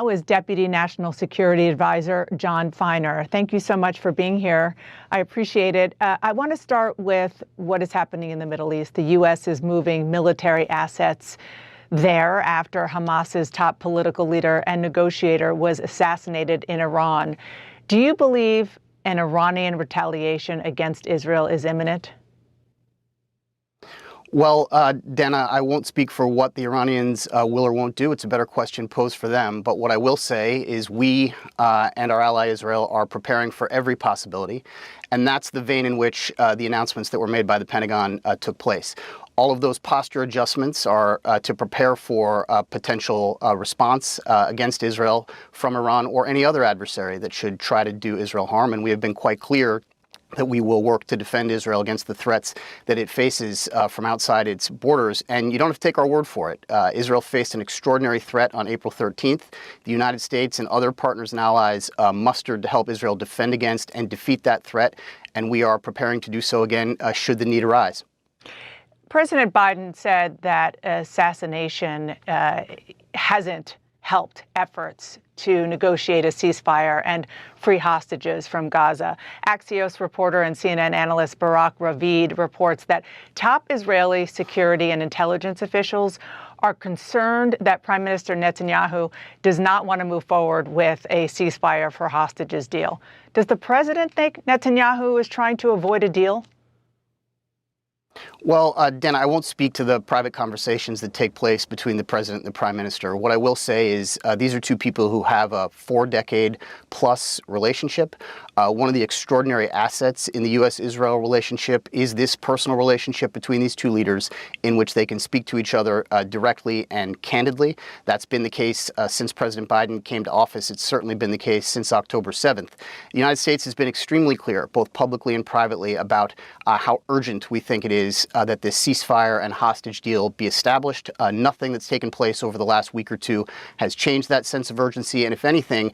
now is Deputy National Security Advisor Jon Finer. Thank you so much for being here. I appreciate it. I want to start with what is happening in the Middle East. The U.S. is moving military assets there after Hamas's top political leader and negotiator was assassinated in Iran. Do you believe an Iranian retaliation against Israel is imminent? Well, Dana, I won't speak for what the Iranians will or won't do. It's a better question posed for them. But what I will say is we and our ally Israel are preparing for every possibility. And that's the vein in which the announcements that were made by the Pentagon took place. All of those posture adjustments are to prepare for a potential response against Israel from Iran or any other adversary that should try to do Israel harm. And we have been quite clear that we will work to defend Israel against the threats that it faces from outside its borders. And you don't have to take our word for it. Israel faced an extraordinary threat on April 13th. The United States and other partners and allies mustered to help Israel defend against and defeat that threat. And we are preparing to do so again should the need arise. President Biden said that assassination hasn't helped efforts to negotiate a ceasefire and free hostages from Gaza. Axios reporter and CNN analyst Barak Ravid reports that top Israeli security and intelligence officials are concerned that Prime Minister Netanyahu does not want to move forward with a ceasefire for hostages deal. Does the president think Netanyahu is trying to avoid a deal? Well, Dana, I won't speak to the private conversations that take place between the president and the prime minister. What I will say is these are two people who have a 4-decade-plus relationship. One of the extraordinary assets in the U.S.-Israel relationship is this personal relationship between these two leaders in which they can speak to each other directly and candidly. That's been the case since President Biden came to office. It's certainly been the case since October 7th. The United States has been extremely clear, both publicly and privately, about how urgent we think it is that this ceasefire and hostage deal be established. Nothing that's taken place over the last week or two has changed that sense of urgency. And if anything,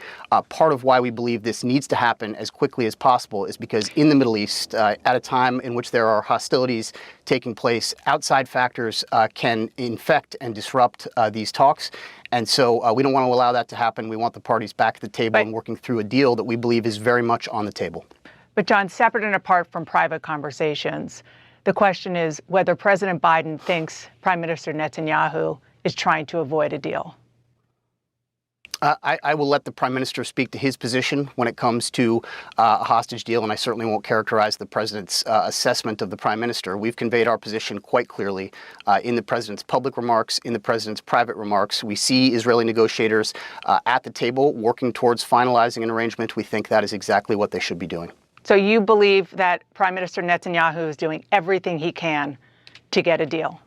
part of why we believe this needs to happen as quickly as possible is because in the Middle East, at a time in which there are hostilities taking place, outside factors can infect and disrupt these talks. And so we don't want to allow that to happen. We want the parties back at the table and working through a deal that we believe is very much on the table. But John, separate and apart from private conversations, the question is whether President Biden thinks Prime Minister Netanyahu is trying to avoid a deal. I will let the prime minister speak to his position when it comes to a hostage deal, and I certainly won't characterize the president's assessment of the prime minister. We've conveyed our position quite clearly in the president's public remarks, in the president's private remarks. We see Israeli negotiators at the table working towards finalizing an arrangement. We think that is exactly what they should be doing. So you believe that Prime Minister Netanyahu is doing everything he can to get a deal?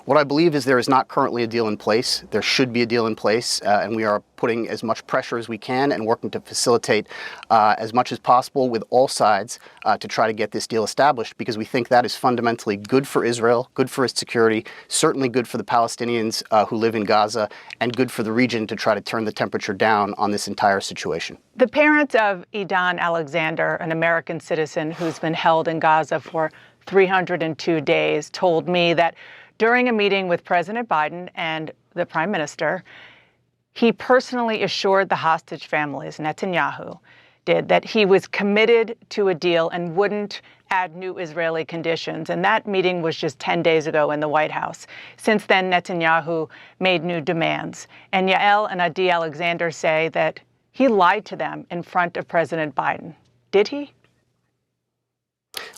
What I believe is there is not currently a deal in place. There should be a deal in place, and we are putting as much pressure as we can and working to facilitate as much as possible with all sides to try to get this deal established, because we think that is fundamentally good for Israel, good for its security, certainly good for the Palestinians who live in Gaza, and good for the region to try to turn the temperature down on this entire situation. The parents of Idan Alexander, an American citizen who's been held in Gaza for 302 days, told me that during a meeting with President Biden and the Prime Minister, he personally assured the hostage families, Netanyahu did, that he was committed to a deal and wouldn't add new Israeli conditions. And that meeting was just 10 days ago in the White House. Since then, Netanyahu made new demands. And Yael and Adi Alexander say that he lied to them in front of President Biden. Did he?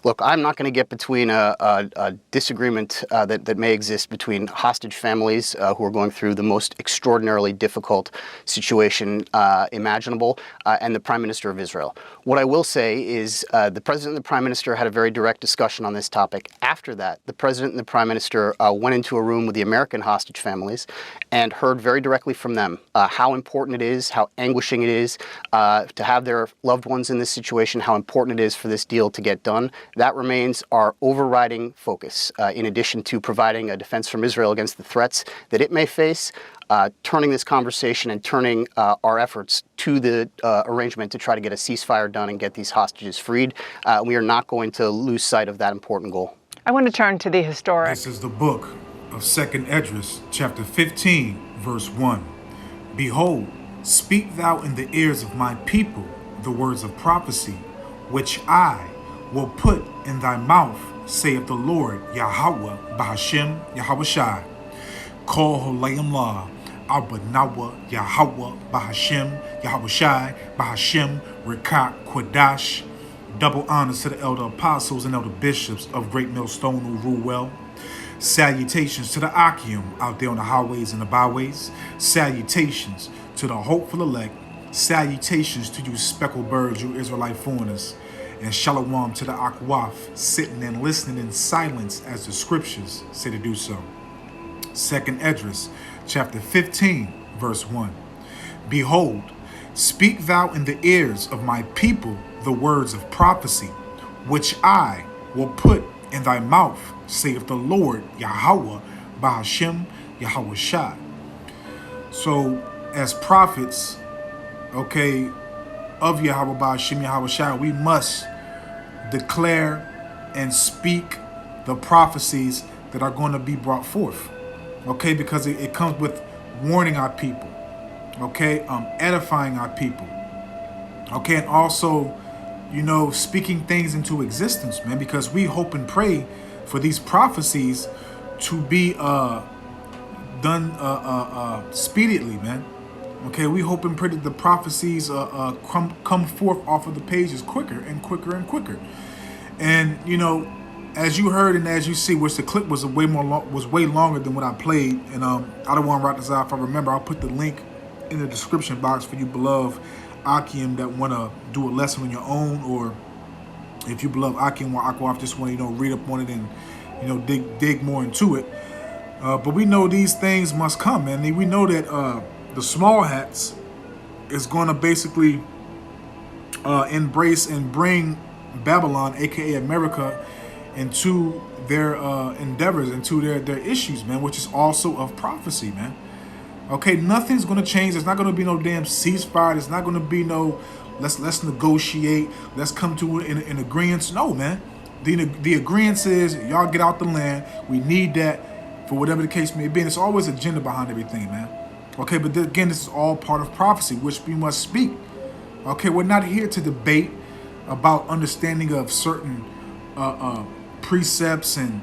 Look, I'm not going to get between a disagreement that may exist between hostage families who are going through the most extraordinarily difficult situation imaginable and the Prime Minister of Israel. What I will say is the President and the Prime Minister had a very direct discussion on this topic. After that, the President and the Prime Minister went into a room with the American hostage families and heard very directly from them how important it is, how anguishing it is to have their loved ones in this situation, how important it is for this deal to get done. That remains our overriding focus, in addition to providing a defense from Israel against the threats that it may face, turning this conversation and turning our efforts to the arrangement to try to get a ceasefire done and get these hostages freed. We are not going to lose sight of that important goal. I want to turn to the historic. This is the book of 2nd Esdras, chapter 15, verse 1. Behold, speak thou in the ears of my people the words of prophecy, which I will put in thy mouth, saith the Lord Yahweh Bahashem Yahweh Shai. Kol Holayim La, Abanawa Yahweh Bahashem Yahweh Shai Bahashem Rekat Quadash. Double honors to the elder apostles and elder bishops of Great Millstone who rule well. Salutations to the Akim out there on the highways and the byways. Salutations to the hopeful elect. Salutations to you speckled birds, you Israelite foreigners. And shalom to the Akwaf, sitting and listening in silence as the scriptures say to do so. 2nd Esdras, chapter 15, verse 1. Behold, speak thou in the ears of my people the words of prophecy, which I will put in thy mouth, saith the Lord Yahweh Bahashem Yahweh Shai. So, as prophets, okay, of Yahweh Bahashem Yahweh Shai, we must declare and speak the prophecies that are going to be brought forth, okay, because it comes with warning our people, okay, edifying our people, okay, and also, you know, speaking things into existence, man, because we hope and pray for these prophecies to be done speedily, man. Okay, we hope and pray that the prophecies come forth off of the pages quicker and quicker and quicker. And you know, as you heard and as you see, which the clip was way longer than what I played, and I don't want to write this out. If I remember, I'll put the link in the description box for you beloved Akim that want to do a lesson on your own, or if you beloved Akim or Akwaf just want to, you know, read up on it and, you know, dig more into it. But we know these things must come, man. We know that the small hats is going to basically embrace and bring Babylon, aka America, into their endeavors, into their issues, man, which is also of prophecy, man. Okay, nothing's going to change. There's not going to be no damn ceasefire. There's not going to be no let's negotiate. Let's come to an agreement. No, man. The agreement is y'all get out the land. We need that for whatever the case may be. And there's always agenda behind everything, man. Okay, but again, this is all part of prophecy, which we must speak. Okay, we're not here to debate about understanding of certain precepts and,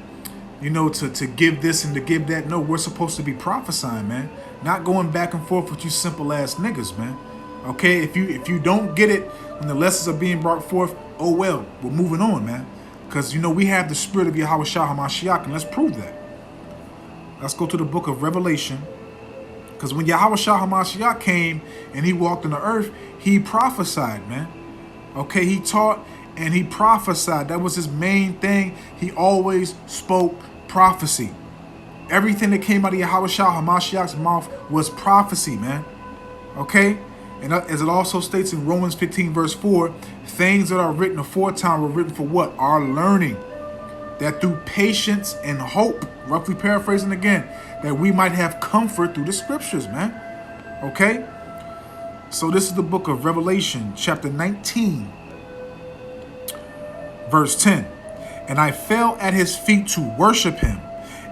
you know, to give this and to give that. No, we're supposed to be prophesying, man. Not going back and forth with you simple ass niggas, man. Okay, if you don't get it when the lessons are being brought forth, oh well, we're moving on, man. Because, you know, we have the spirit of Yahweh Shah HaMashiach, and let's prove that. Let's go to the book of Revelation. Because when Yahweh Shah HaMashiach came and he walked on the earth, he prophesied, man. Okay, he taught and he prophesied. That was his main thing. He always spoke prophecy. Everything that came out of Yahweh Shah HaMashiach's mouth was prophecy, man. Okay? And as it also states in Romans 15, verse 4, things that are written aforetime were written for what? Our learning. That through patience and hope, roughly paraphrasing again, that we might have comfort through the scriptures, man. Okay? So this is the book of Revelation, chapter 19, verse 10. And I fell at his feet to worship him.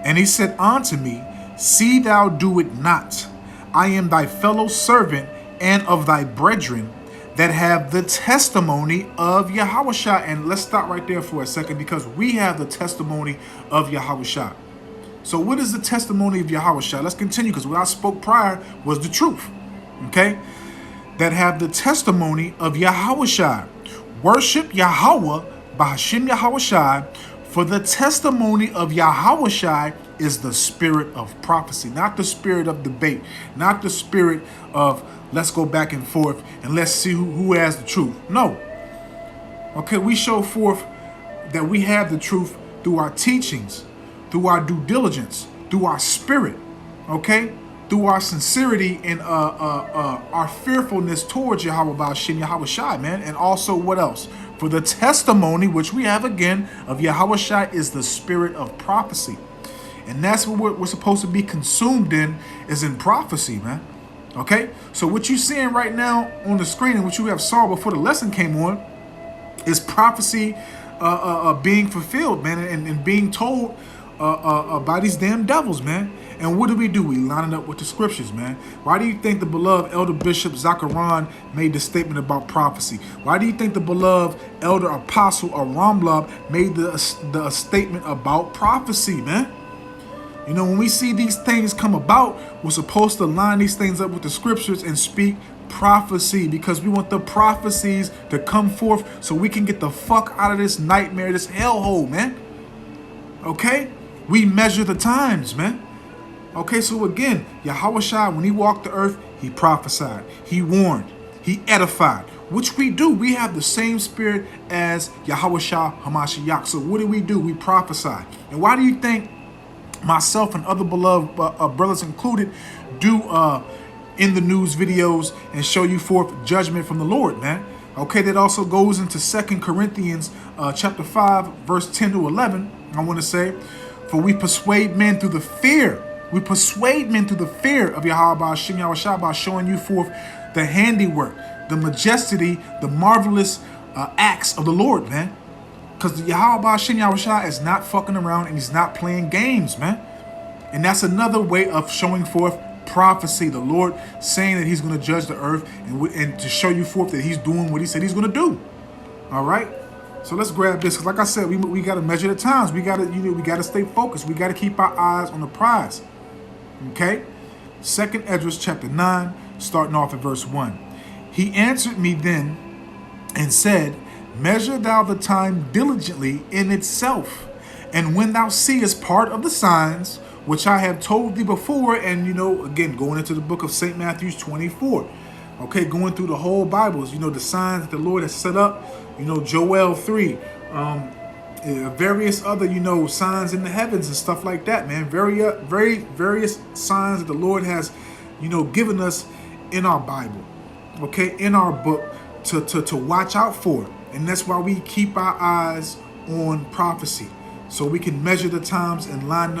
And he said unto me, see thou do it not. I am thy fellow servant and of thy brethren that have the testimony of Yahushua. And let's stop right there for a second, because we have the testimony of Yahushua. So what is the testimony of Yahushua? Let's continue, because what I spoke prior was the truth. Okay? That have the testimony of Yahushua. Worship Yahweh, Bahashem Yahushua, for the testimony of Yahushua is the spirit of prophecy, not the spirit of debate, not the spirit of let's go back and forth and let's see who has the truth. No. Okay, we show forth that we have the truth through our teachings, through our due diligence, through our spirit, okay? Through our sincerity and our fearfulness towards Yahweh Ba'ashem Yahweh Shai, man. And also what else? For the testimony, which we have again, of Yahweh Shai is the spirit of prophecy. And that's what we're supposed to be consumed in, is in prophecy, man. Okay? So what you're seeing right now on the screen and what you have saw before the lesson came on is prophecy being fulfilled, man, and being told by these damn devils, man. And what do? We line it up with the scriptures, man. Why do you think the beloved Elder Bishop Zachariah made the statement about prophecy? Why do you think the beloved Elder Apostle Aramlab made the statement about prophecy, man? You know, when we see these things come about, we're supposed to line these things up with the scriptures and speak prophecy, because we want the prophecies to come forth so we can get the fuck out of this nightmare, this hellhole, man. Okay? We measure the times, man. Okay, so again, Yahushua, when he walked the earth, he prophesied, he warned, he edified, which we do. We have the same spirit as Yahushua Hamashiach. So what do? We prophesy. And why do you think myself and other beloved brothers included do in the news videos and show you forth judgment from the Lord, man? Okay, that also goes into 2 Corinthians chapter 5, verse 10 to 11. I want to say, for we persuade men through the fear. We persuade men through the fear of Yahweh Shem Yahushua by showing you forth the handiwork, the majesty, the marvelous acts of the Lord, man. Because Yahweh Shem Yahushua is not fucking around and he's not playing games, man. And that's another way of showing forth prophecy. The Lord saying that he's going to judge the earth and to show you forth that he's doing what he said he's going to do. All right. So let's grab this. Because like I said, we got to measure the times. We got to, we got to stay focused. We got to keep our eyes on the prize. Okay. 2nd Esdras chapter 9, starting off at verse 1. He answered me then and said, measure thou the time diligently in itself, and when thou seest part of the signs which I have told thee before, and again, going into the book of St. Matthew 24, okay, going through the whole Bible, the signs that the Lord has set up, Joel 3, various other, signs in the heavens and stuff like that, man. Very various signs that the Lord has, given us in our Bible, okay, in our book to watch out for. And that's why we keep our eyes on prophecy, so we can measure the times and line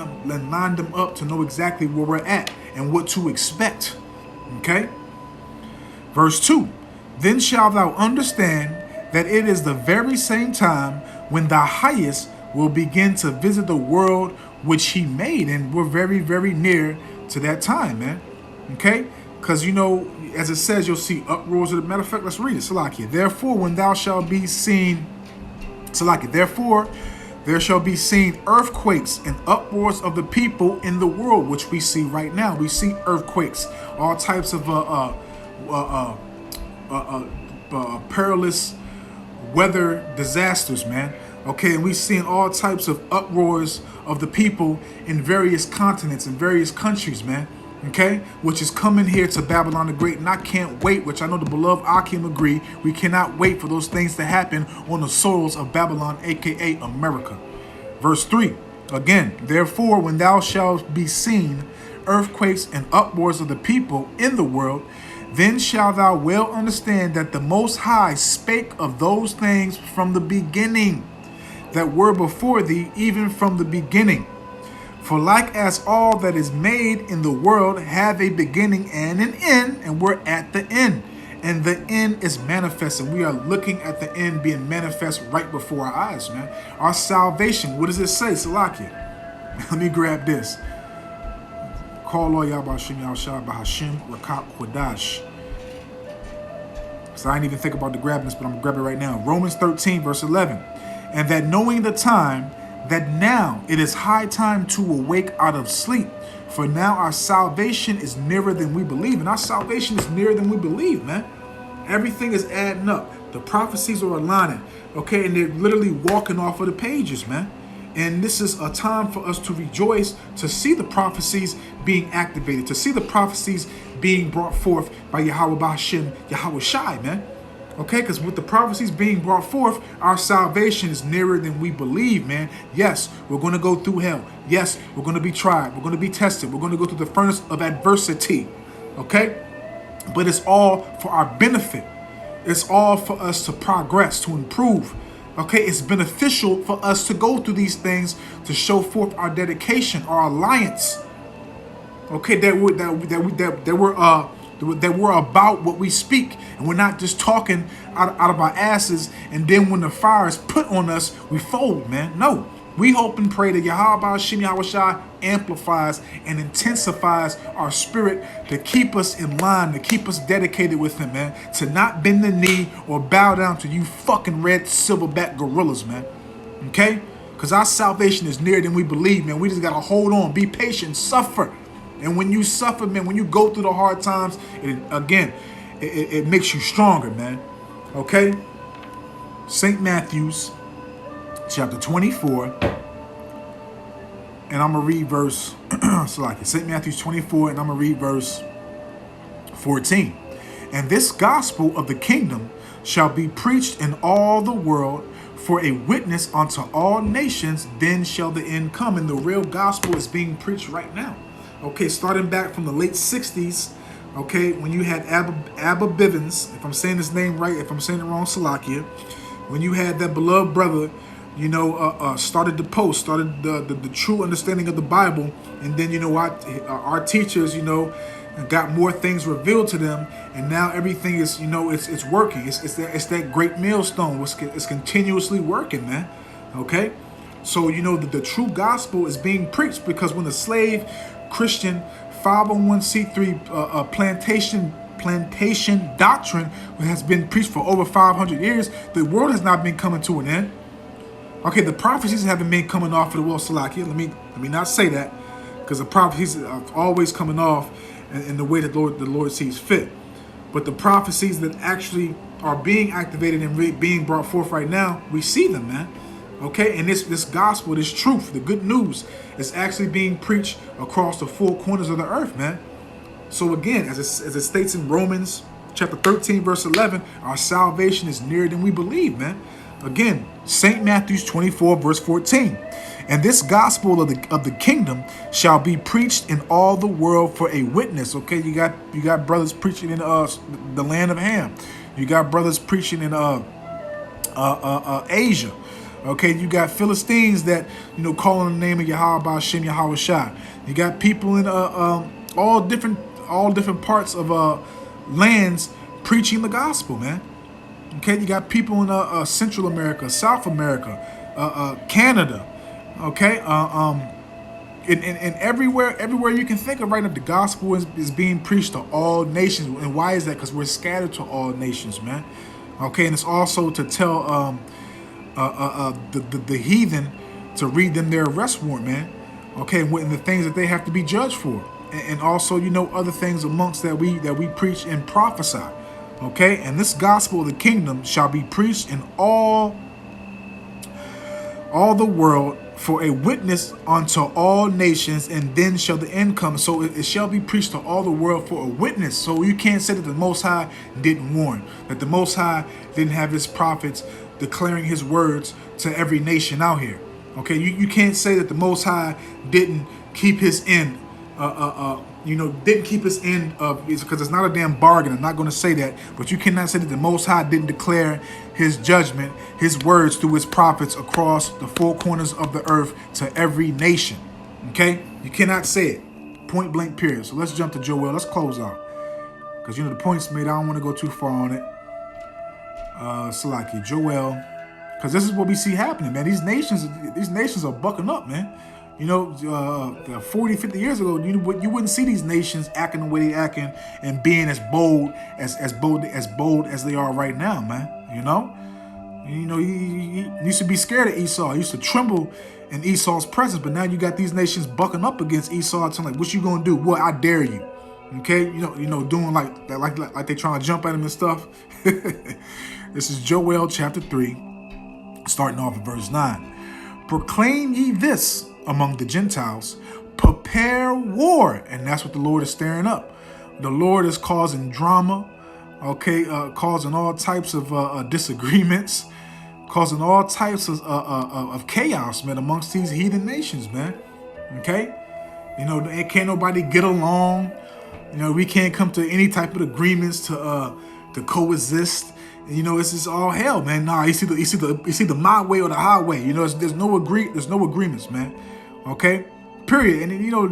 them up to know exactly where we're at and what to expect. Okay? Verse 2. Then shalt thou understand that it is the very same time when the highest will begin to visit the world which he made. And we're very, very near to that time, man. Okay? Because, as it says, you'll see uproars of the matter of fact. Let's read it. Salakia. Therefore, when thou shalt be seen, Salakia. Therefore, there shall be seen earthquakes and uproars of the people in the world, which we see right now. We see earthquakes, all types of perilous weather disasters, man. Okay, and we've seen all types of uproars of the people in various continents and various countries, man. Okay, which is coming here to Babylon the Great, and I can't wait, which I know the beloved Akim agree, we cannot wait for those things to happen on the soils of Babylon, aka America. Verse 3, again, therefore when thou shalt be seen earthquakes and uproars of the people in the world, then shalt thou well understand that the Most High spake of those things from the beginning, that were before thee, even from the beginning. For like as all that is made in the world have a beginning and an end, and we're at the end. And the end is manifest, and we are looking at the end being manifest right before our eyes, man. Our salvation, what does it say, Salakia? Let me grab this. Call Lord Yahweh Shem Yahushua Bahashim Rakak Kodash. So I didn't even think about the grabbing this, but I'm going to grab it right now. Romans 13, verse 11. And that knowing the time, that now it is high time to awake out of sleep. For now our salvation is nearer than we believe. And our salvation is nearer than we believe, man. Everything is adding up. The prophecies are aligning. Okay, and they're literally walking off of the pages, man. And this is a time for us to rejoice, to see the prophecies being activated, to see the prophecies being brought forth by Yahweh Ba'ashem, Yahweh Shai, man. Okay, because with the prophecies being brought forth, our salvation is nearer than we believe, man. Yes, we're going to go through hell. Yes, we're going to be tried. We're going to be tested. We're going to go through the furnace of adversity. Okay? But it's all for our benefit. It's all for us to progress, to improve. Okay? It's beneficial for us to go through these things to show forth our dedication, our alliance. Okay? That we're about what we speak, and we're not just talking out of our asses, and then when the fire is put on us, we fold, man. No, We hope and pray that Yahweh Hashem Yahushua amplifies and intensifies our spirit to keep us in line, to keep us dedicated with him, man. To not bend the knee or bow down to you fucking red silverback gorillas, man. Okay? Because our salvation is nearer than we believe, man. We just got to hold on, be patient, suffer. And when you suffer, man, when you go through the hard times, it makes you stronger, man. Okay? St. Matthew's chapter 24, and I'm going to read verse, St. Matthew's 24, and I'm going to read verse 14. And this gospel of the kingdom shall be preached in all the world for a witness unto all nations, then shall the end come. And the real gospel is being preached right now. Okay, starting back from the late 60s, okay, when you had Abba Bivens, if I'm saying his name right, if I'm saying it wrong, Salakia, when you had that beloved brother, you know, started the true understanding of the Bible, and then, you know, our teachers, you know, got more things revealed to them, and now everything is, you know, it's working. It's that great millstone. It's continuously working, man. Okay, so you know the true gospel is being preached, because when the slave Christian 501c3 plantation doctrine has been preached for over 500 years, the world has not been coming to an end. Okay, the prophecies haven't been coming off of the world, Salakia. Let me not say that, because the prophecies are always coming off in the way that the Lord sees fit. But the prophecies that actually are being activated and being brought forth right now, we see them, man. Okay, and this gospel, this truth, the good news is actually being preached across the four corners of the earth, man. So again, as it states in Romans chapter 13, verse 11, our salvation is nearer than we believe, man. Again, St. Matthew's 24, verse 14. And this gospel of the kingdom shall be preached in all the world for a witness. Okay, you got brothers preaching in the land of Ham. You got brothers preaching in Asia. Okay, you got Philistines that, you know, calling the name of Yahweh Hashem Yahushua. You got people in all different parts of lands preaching the gospel, man. Okay, you got people in Central America, South America, Canada. Okay, and everywhere you can think of right now, the gospel is being preached to all nations. And why is that? Because we're scattered to all nations, man. Okay, and it's also to tell the heathen to read them their arrest warrant, man. Okay, and the things that they have to be judged for, and also, you know, other things amongst that we preach and prophesy. Okay, and this gospel of the kingdom shall be preached in all the world for a witness unto all nations, and then shall the end come. So it shall be preached to all the world for a witness. So you can't say that the Most High didn't warn, that the Most High didn't have his prophets declaring his words to every nation out here. Okay, you can't say that the Most High didn't keep his end, didn't keep his end of, because it's not a damn bargain. I'm not going to say that, but you cannot say that the Most High didn't declare his judgment, his words through his prophets across the four corners of the earth to every nation. Okay, you cannot say it, point blank, period. So let's jump to Joel. Let's close out, because, you know, the point's made. I don't want to go too far on it. Salaki, Joel, because this is what we see happening, man. These nations are bucking up, man. You know, 40, 50 years ago, you wouldn't see these nations acting the way they acting and being as bold as they are right now, man. You know, he used to be scared of Esau. He used to tremble in Esau's presence, but now you got these nations bucking up against Esau, telling like, "What you gonna do? What? I dare you." Okay, you know, doing like they trying to jump at him and stuff. This is Joel chapter 3, starting off at verse 9. Proclaim ye this among the Gentiles, prepare war. And that's what the Lord is stirring up. The Lord is causing drama, okay, causing all types of disagreements, causing all types of chaos, man, amongst these heathen nations, man. Okay, you know, can't nobody get along. You know, we can't come to any type of agreements to coexist. And, you know, it's just all hell, man. Nah, you see the my way or the highway. You know, there's no agreements, man. Okay, period. And you know,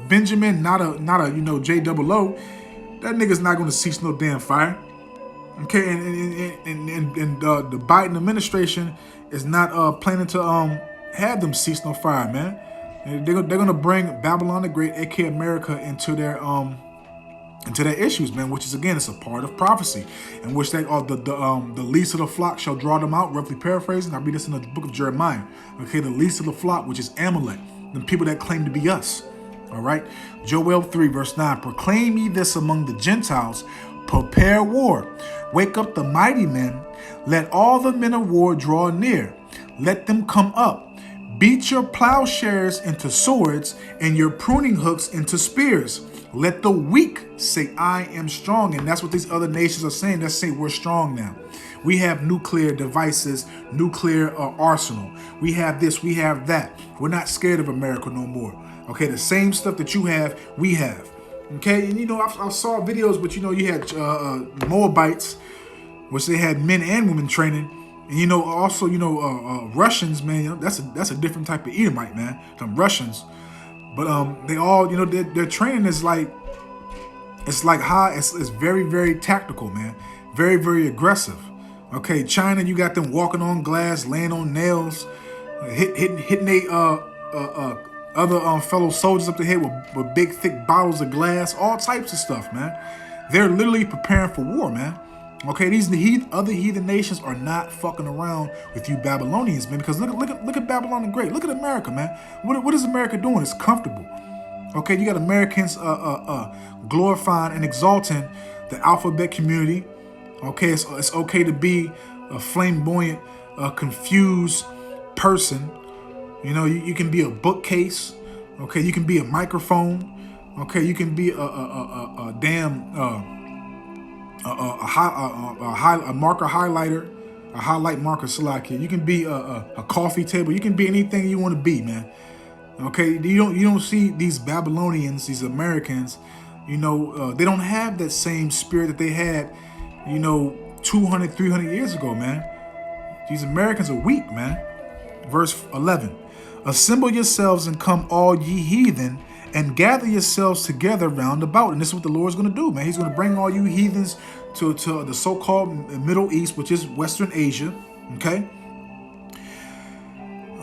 Benjamin, not a you know, J-O-O, that nigga's not gonna cease no damn fire. Okay, and the Biden administration is not planning to have them cease no fire, man. And they're gonna bring Babylon the Great, aka America, into their issues, man. Which is again, it's a part of prophecy, in which they the least of the flock shall draw them out. Roughly paraphrasing, I read this in the book of Jeremiah. Okay, the least of the flock, which is Amalek, the people that claim to be us. All right, Joel 3 verse 9: proclaim ye this among the Gentiles, prepare war, wake up the mighty men, let all the men of war draw near, let them come up. Beat your plowshares into swords and your pruning hooks into spears. Let the weak say, I am strong. And that's what these other nations are saying. They're saying we're strong now. We have nuclear devices, nuclear arsenal. We have this, we have that. We're not scared of America no more. Okay, the same stuff that you have, we have. Okay, and you know, I saw videos, but you know, you had Moabites, which they had men and women training. And you know, also, you know, Russians, man, you know, that's a different type of Edomite, man. Them Russians, but they all, you know, their training is like, it's like high, it's very, very tactical, man, very, very aggressive. Okay, China, you got them walking on glass, laying on nails, hitting they other fellow soldiers up the head with big, thick bottles of glass, all types of stuff, man. They're literally preparing for war, man. Okay, these other heathen nations are not fucking around with you Babylonians, man. Because look at Babylon the Great. Look at America, man. What is America doing? It's comfortable. Okay, you got Americans glorifying and exalting the alphabet community. Okay, it's okay to be a flamboyant, confused person. You know, you can be a bookcase. Okay, you can be a microphone. Okay, you can be a damn. A marker highlighter, a highlight marker Salaki. You can be a coffee table. You can be anything you want to be, man. Okay, you don't see these Babylonians, these Americans. You know, they don't have that same spirit that they had, you know, 200, 300 years ago, man. These Americans are weak, man. Verse 11: assemble yourselves and come, all ye heathen, and gather yourselves together round about. And this is what the Lord's going to do, man. He's going to bring all you heathens to the so-called Middle East, which is Western Asia, okay?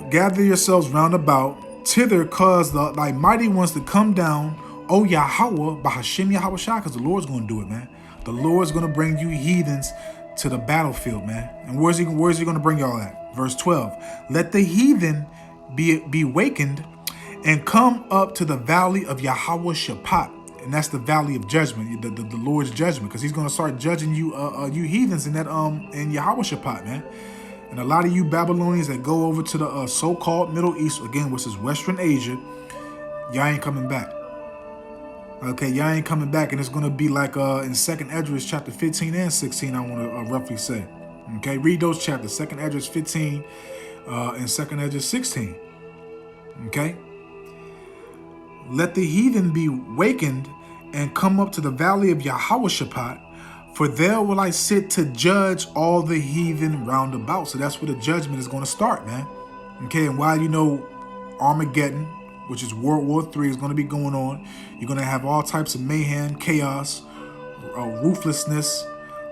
Gather yourselves round about, thither cause thy mighty ones to come down, O Yahweh, Bahashim Yahweh Shah, because the Lord's going to do it, man. The Lord's going to bring you heathens to the battlefield, man. And where's he going to bring y'all at? Verse 12, let the heathen be wakened and come up to the valley of Yahweh Shaphat. And that's the valley of judgment, the Lord's judgment, because he's going to start judging you you heathens in that in Yahweh Shaphat, man. And a lot of you Babylonians that go over to the so-called Middle East, again, which is Western Asia, y'all ain't coming back. Okay, y'all ain't coming back, and it's going to be like in 2nd Esdras chapter 15 and 16, I want to roughly say. Okay, read those chapters, 2nd Esdras 15 and 2nd Esdras 16. Okay? Let the heathen be wakened and come up to the valley of Yahweh Shaphat, for there will I sit to judge all the heathen round about. So that's where the judgment is going to start, man. Okay, and while you know Armageddon, which is World War III, is going to be going on, you're going to have all types of mayhem, chaos, ruthlessness,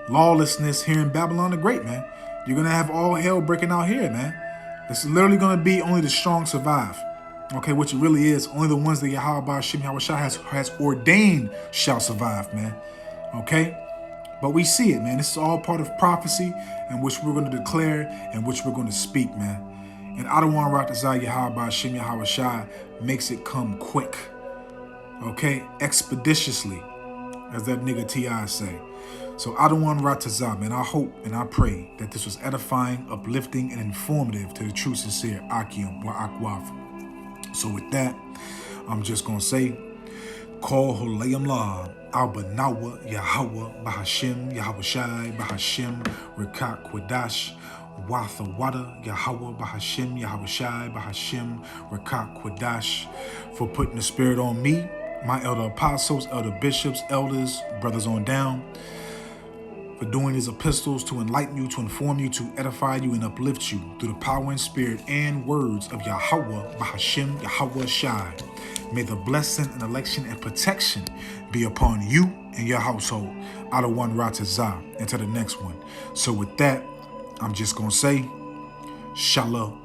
lawlessness here in Babylon the Great, man. You're going to have all hell breaking out here, man. It's literally going to be only the strong survive. Okay, which it really is. Only the ones that Yahweh Ba'ashim Yahweh Shah has ordained shall survive, man. Okay? But we see it, man. This is all part of prophecy in which we're going to declare and which we're going to speak, man. And Adawan Ratazah Yahweh Ba'ashim Yahweh Shah makes it come quick. Okay? Expeditiously, as that nigga T.I. say. So Adawan Ratazah, man, I hope and I pray that this was edifying, uplifting, and informative to the true, sincere Akim wa Akwaf. So with that, I'm just going to say, Call Holayam La, Albanawa, Yahweh, Bahashim, Yahweh Shai, Bahashim, Rekat Kwadash, Watha Wada, Yahweh, Bahashim, Yahweh Shai, Bahashim, Rekat Kwadash, for putting the spirit on me, my elder apostles, elder bishops, elders, brothers on down, for doing these epistles to enlighten you, to inform you, to edify you, and uplift you through the power and spirit and words of Yahweh, Bahashim, Yahweh Shai. May the blessing and election and protection be upon you and your household. Out of one Ratazah into the next one. So with that, I'm just going to say, Shalom.